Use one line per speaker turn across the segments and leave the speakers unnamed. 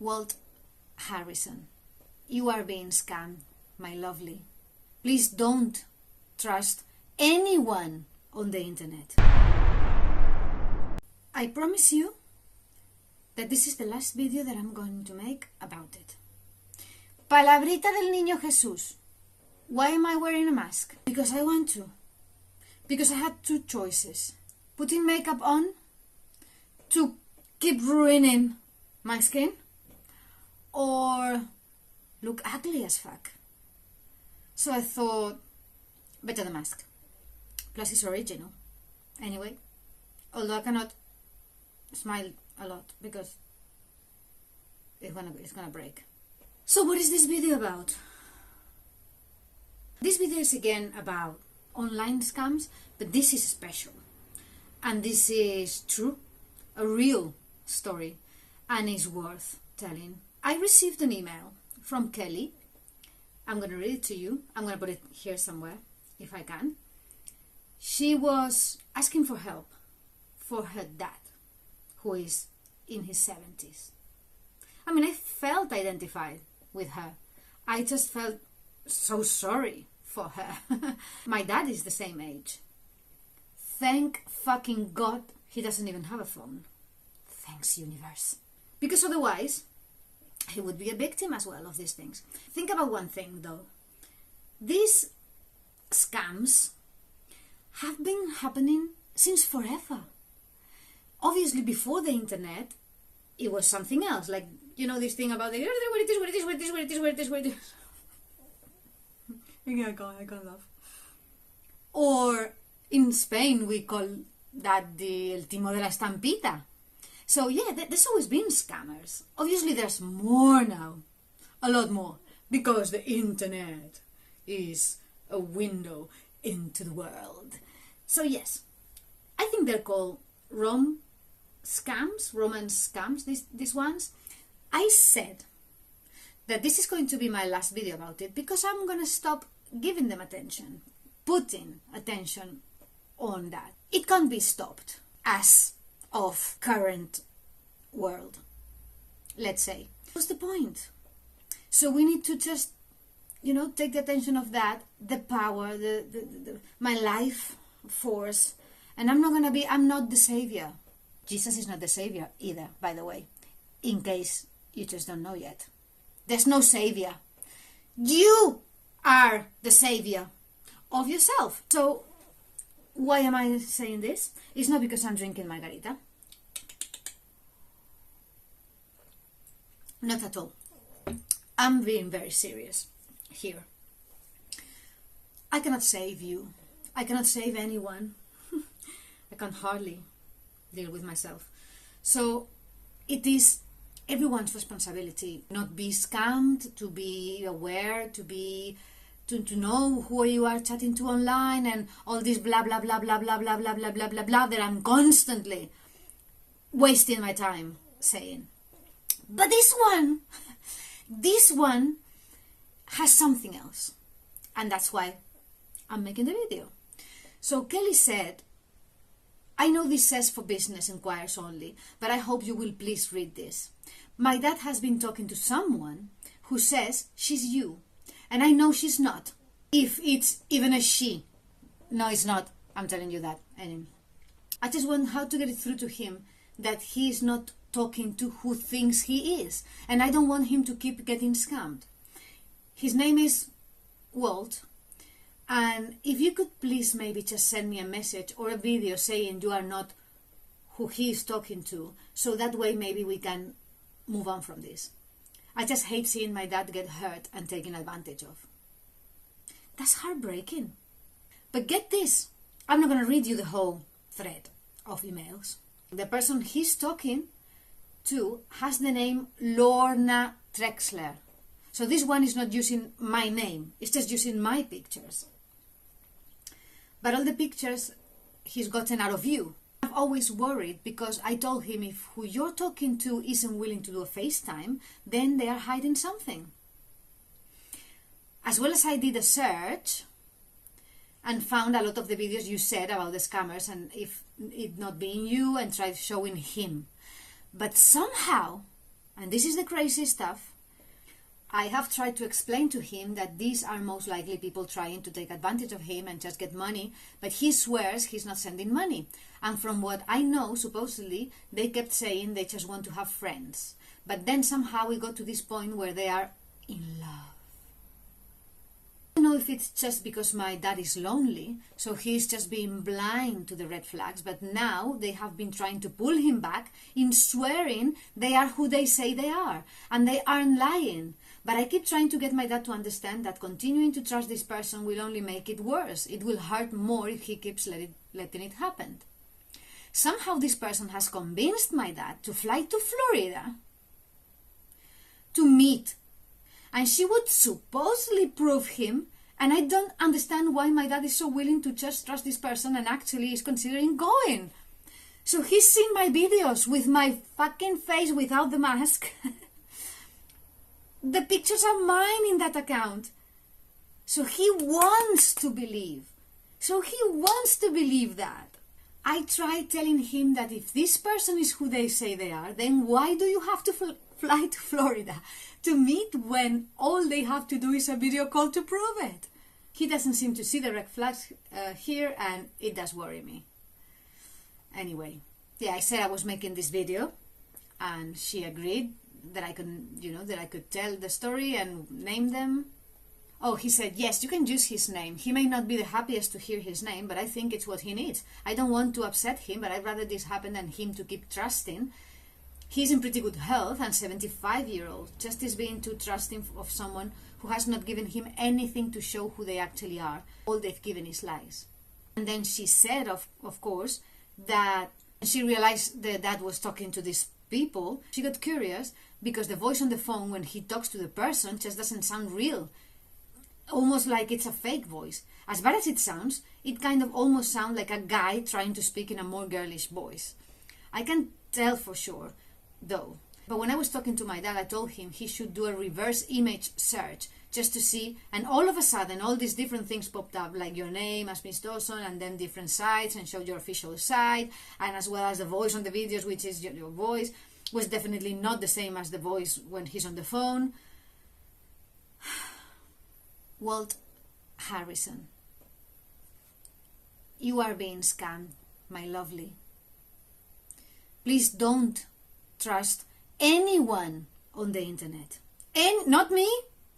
Walt Harrison, you are being scammed, my lovely. Please don't trust anyone on the internet. I promise you that this is the last video that I'm going to make about it. Palabrita del Niño Jesús. Why am I wearing a mask? Because I want to. Because I had two choices. Putting makeup on to keep ruining my skin, or look ugly as fuck. So I thought, better the mask. Plus it's original. Anyway, although I cannot smile a lot because it's gonna break. So what is this video about? This video is again about online scams, but this is special. And this is true, a real story, and is worth telling. I received an email from Kelly. I'm going to read it to you. I'm going to put it here somewhere, if I can. She was asking for help for her dad, who is in his 70s. I mean, I felt identified with her. I just felt so sorry for her. My dad is the same age. Thank fucking God he doesn't even have a phone. Thanks, universe. Because otherwise, he would be a victim as well of these things. Think about one thing, though. These scams have been happening since forever. Obviously, before the internet, it was something else. Like, you know, this thing about the where it is. I can't laugh. Or in Spain, we call that el timo de la estampita. So yeah, there's always been scammers. Obviously, there's more now. A lot more. Because the internet is a window into the world. So yes, I think they're called ROM scams, romance scams, these ones. I said that this is going to be my last video about it because I'm going to stop giving them attention, putting attention on that. It can't be stopped as of current world, let's say. What's the point? So we need to just, you know, take the attention of that, the power, my life force. And I'm not the savior. Jesus is not the savior either, by the way, in case you just don't know yet. There's no savior. You are the savior of yourself. So why am I saying this? It's not because I'm drinking margarita. Not at all. I'm being very serious here. I cannot save you. I cannot save anyone. I can hardly deal with myself. So it is everyone's responsibility not be scammed, to be aware, to know who you are chatting to online, and all this blah blah blah blah blah blah blah blah blah blah blah that I'm constantly wasting my time saying. But this one has something else, and that's why I'm making the video. So Kelly said, I know this says for business inquiries only, but I hope you will please read this. My dad has been talking to someone who says she's you, and I know she's not. If it's even a she. No, it's not. I'm telling you that. Anyway, I just want how to get it through to him that he is not talking to who thinks he is, and I don't want him to keep getting scammed. His name is Walt, and if you could please maybe just send me a message or a video saying you are not who he is talking to, so that way maybe we can move on from this. I just hate seeing my dad get hurt and taken advantage of. That's heartbreaking. But get this, I'm not going to read you the whole thread of emails. The person he's talking to has the name Lorna Trexler. So this one is not using my name, it's just using my pictures. But all the pictures he's gotten out of you. I've always worried because I told him if who you're talking to isn't willing to do a FaceTime, then they are hiding something. As well as I did a search and found a lot of the videos you said about the scammers and if it not being you, and tried showing him. But somehow And this is the crazy stuff. I have tried to explain to him that these are most likely people trying to take advantage of him and just get money, but he swears he's not sending money. And from what I know, supposedly, they kept saying they just want to have friends. But then somehow we got to this point where they are in love. I don't know if it's just because my dad is lonely, so he's just being blind to the red flags, but now they have been trying to pull him back in swearing they are who they say they are, and they aren't lying. But I keep trying to get my dad to understand that continuing to trust this person will only make it worse. It will hurt more if he keeps letting it happen. Somehow this person has convinced my dad to fly to Florida to meet, and she would supposedly prove him, and I don't understand why my dad is so willing to just trust this person and actually is considering going. So he's seen my videos with my fucking face without the mask. The pictures are mine in that account. So he wants to believe. That. I tried telling him that if this person is who they say they are, then why do you have to fly to Florida to meet when all they have to do is a video call to prove it? He doesn't seem to see the red flags here, and it does worry me. Anyway, yeah, I said I was making this video, and she agreed that I could tell the story and name them. Oh, he said, yes, you can use his name. He may not be the happiest to hear his name, but I think it's what he needs. I don't want to upset him, but I'd rather this happen than him to keep trusting. He's in pretty good health and 75-year-old. Just is being too trusting of someone who has not given him anything to show who they actually are. All they've given is lies. And then she said, of course, that she realized that dad was talking to these people. She got curious because the voice on the phone when he talks to the person just doesn't sound real. Almost like it's a fake voice. As bad as it sounds, it kind of almost sounds like a guy trying to speak in a more girlish voice. I can't tell for sure, though. But when I was talking to my dad, I told him he should do a reverse image search just to see, and all of a sudden all these different things popped up, like your name as Miss Dawson, and then different sites, and showed your official site, and as well as the voice on the videos, which is your voice, was definitely not the same as the voice when he's on the phone. Walt Harrison, you are being scammed, my lovely. Please don't trust anyone on the internet. And not me,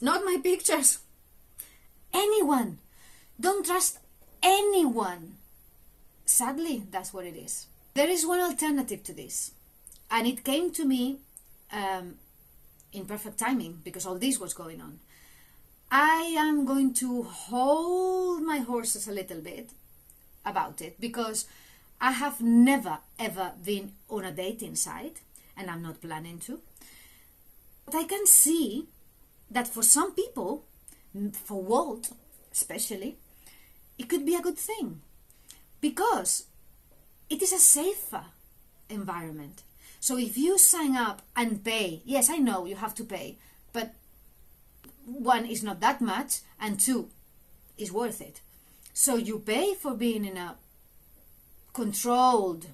not my pictures. Anyone. Don't trust anyone. Sadly, that's what it is. There is one alternative to this, and it came to me in perfect timing because all this was going on. I am going to hold my horses a little bit about it because I have never ever been on a dating site, and I'm not planning to. But I can see that for some people, for Walt especially, it could be a good thing because it is a safer environment. So if you sign up and pay, yes, I know you have to pay, but one is not that much, and two is worth it. So you pay for being in a controlled,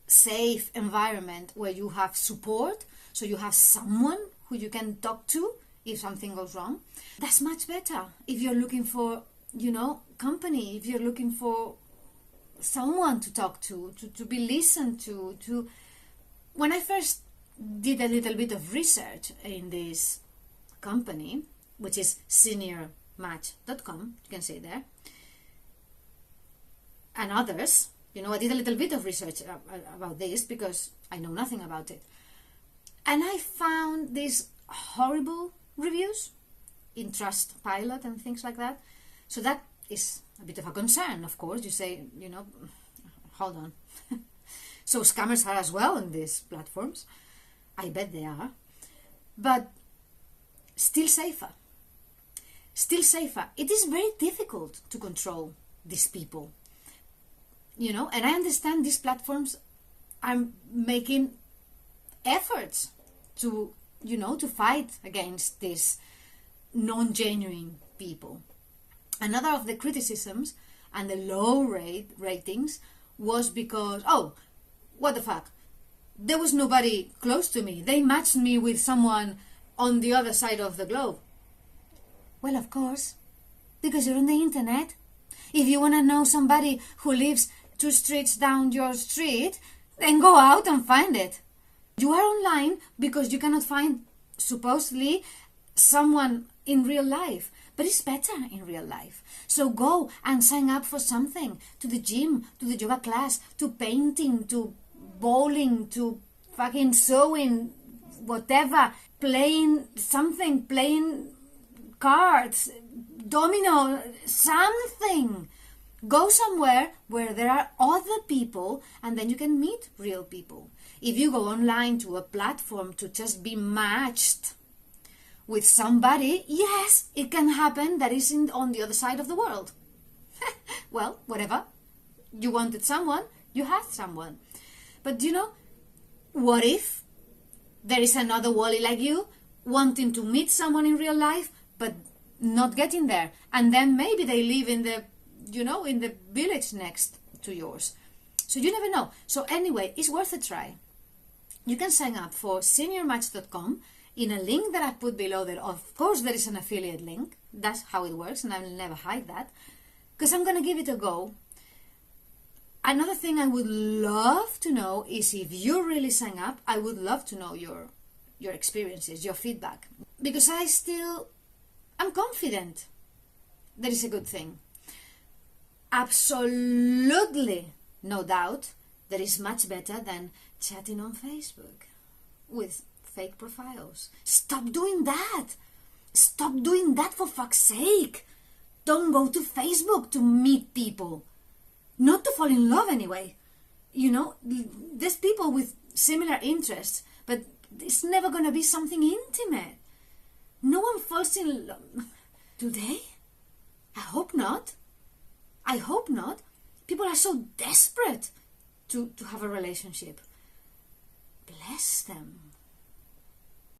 safe environment where you have support, so you have someone who you can talk to if something goes wrong. That's much better if you're looking for, company, if you're looking for someone to talk to be listened to. When I first did a little bit of research in this company, which is seniormatch.com, you can see there, and others, I did a little bit of research about this because I know nothing about it, and I found these horrible reviews in Trustpilot and things like that. So that is a bit of a concern, of course. You say, hold on. So scammers are as well on these platforms. I bet they are. But still safer. Still safer. It is very difficult to control these people. And I understand these platforms are making efforts to, to fight against these non-genuine people. Another of the criticisms and the low ratings was because, what the fuck? there was nobody close to me. They matched me with someone on the other side of the globe. Well, of course, because you're on the internet. If you want to know somebody who lives 2 streets down your street, then go out and find it. You are online because you cannot find, supposedly, someone in real life. But it's better in real life. So go and sign up for something. To the gym, to the yoga class, to painting, to bowling, to fucking sewing, whatever. Playing something, playing cards, domino, something. Go somewhere where there are other people, and then you can meet real people. If you go online to a platform to just be matched with somebody, yes, it can happen that is on the other side of the world. Well, whatever. You wanted someone, you had someone. But what if there is another Wally like you wanting to meet someone in real life, but not getting there? And then maybe they live in the village next to yours. So you never know. So anyway, it's worth a try. You can sign up for seniormatch.com in a link that I put below there. Of course, there is an affiliate link. That's how it works, and I will never hide that, because I'm going to give it a go. Another thing I would love to know is if you really sign up, I would love to know your experiences, your feedback, because I'm confident that is a good thing. Absolutely, no doubt, that is much better than chatting on Facebook with fake profiles. Stop doing that. Stop doing that, for fuck's sake. Don't go to Facebook to meet people. Not to fall in love anyway. There's people with similar interests, but it's never going to be something intimate. No one falls in love. Do they? I hope not. I hope not. People are so desperate to have a relationship. Bless them.